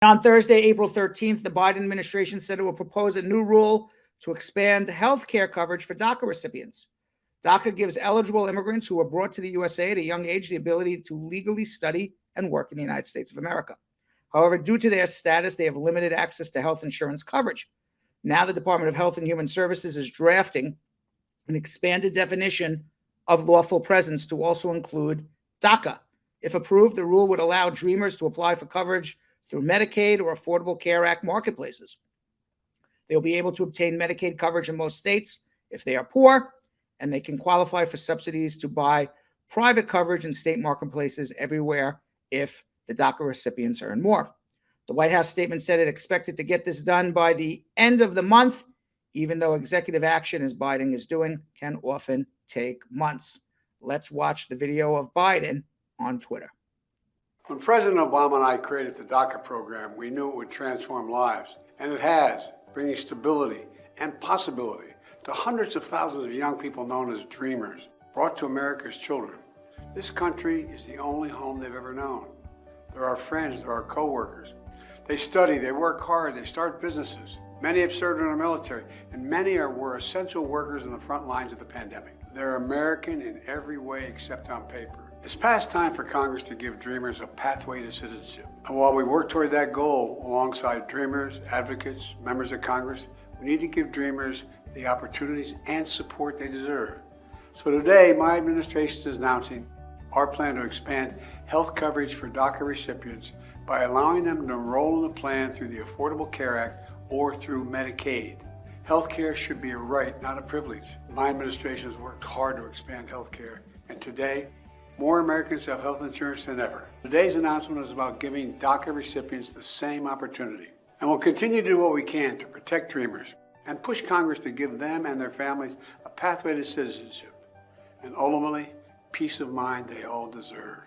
On Thursday, April 13th, the Biden administration said it will propose a new rule to expand health care coverage for DACA recipients. DACA gives eligible immigrants who were brought to the USA at a young age the ability to legally study and work in the United States of America. However, due to their status, they have limited access to health insurance coverage. Now the Department of Health and Human Services is drafting an expanded definition of lawful presence to also include DACA. If approved, the rule would allow dreamers to apply for coverage through Medicaid or Affordable Care Act marketplaces. They will be able to obtain Medicaid coverage in most states if they are poor, and they can qualify for subsidies to buy private coverage in state marketplaces everywhere if the DACA recipients earn more. The White House statement said it expected to get this done by the end of the month, even though executive action, as Biden is doing, can often take months. Let's watch the video of Biden on Twitter. When President Obama and I created the DACA program, we knew it would transform lives, and it has, bringing stability and possibility to hundreds of thousands of young people known as dreamers, brought to America's children. This country is the only home they've ever known. They're our friends, they're our co-workers. They study, they work hard, they start businesses. Many have served in our military, and many were essential workers in the front lines of the pandemic. They're American in every way except on paper. It's past time for Congress to give dreamers a pathway to citizenship. And while we work toward that goal alongside dreamers, advocates, members of Congress, we need to give dreamers the opportunities and support they deserve. So today, my administration is announcing our plan to expand health coverage for DACA recipients by allowing them to enroll in the plan through the Affordable Care Act or through Medicaid. Health care should be a right, not a privilege. My administration has worked hard to expand health care, and today, more Americans have health insurance than ever. Today's announcement is about giving DACA recipients the same opportunity. And we'll continue to do what we can to protect dreamers and push Congress to give them and their families a pathway to citizenship and ultimately peace of mind they all deserve.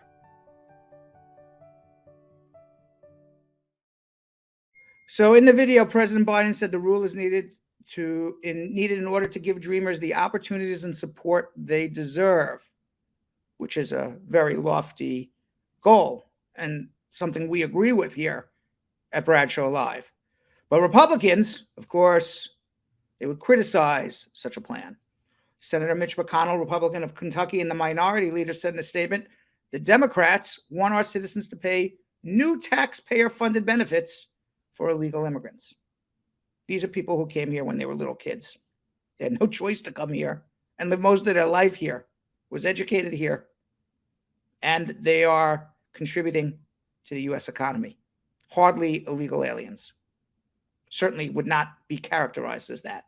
So in the video, President Biden said the rule is needed in order to give dreamers the opportunities and support they deserve, which is a very lofty goal and something we agree with here at Bradshaw Live. But Republicans, of course, they would criticize such a plan. Senator Mitch McConnell, Republican of Kentucky, and the minority leader said in a statement, the Democrats want our citizens to pay new taxpayer-funded benefits for illegal immigrants. These are people who came here when they were little kids. They had no choice to come here and live most of their life here, was educated here, and they are contributing to the U.S. economy. Hardly illegal aliens. Certainly would not be characterized as that.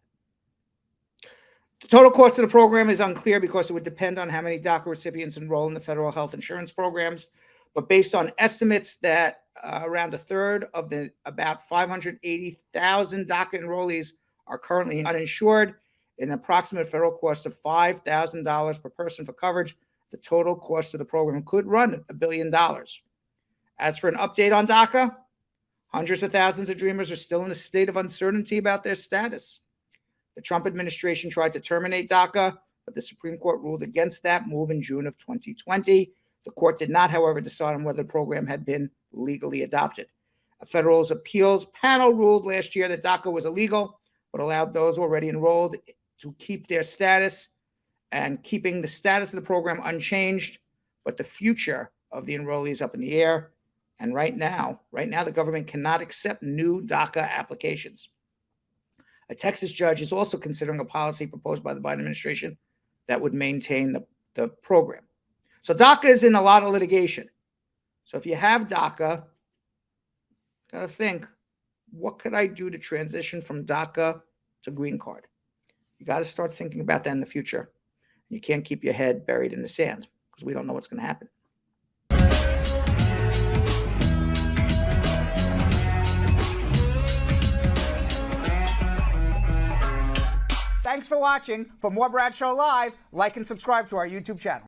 The total cost of the program is unclear because it would depend on how many DACA recipients enroll in the federal health insurance programs. But based on estimates that around a third of the about 580,000 DACA enrollees are currently uninsured, an approximate federal cost of $5,000 per person for coverage, the total cost of the program could run $1 billion. As for an update on DACA, hundreds of thousands of dreamers are still in a state of uncertainty about their status. The Trump administration tried to terminate DACA, but the Supreme Court ruled against that move in June of 2020. The court did not, however, decide on whether the program had been legally adopted. A federal appeals panel ruled last year that DACA was illegal, but allowed those already enrolled to keep their status and keeping the status of the program unchanged, but the future of the enrollees up in the air. And right now, the government cannot accept new DACA applications. A Texas judge is also considering a policy proposed by the Biden administration that would maintain the program. So DACA is in a lot of litigation. So if you have DACA, got to think, what could I do to transition from DACA to green card? You got to start thinking about that in the future. You can't keep your head buried in the sand because we don't know what's going to happen. Thanks for watching. For more Bradshaw Live, like and subscribe to our YouTube channel.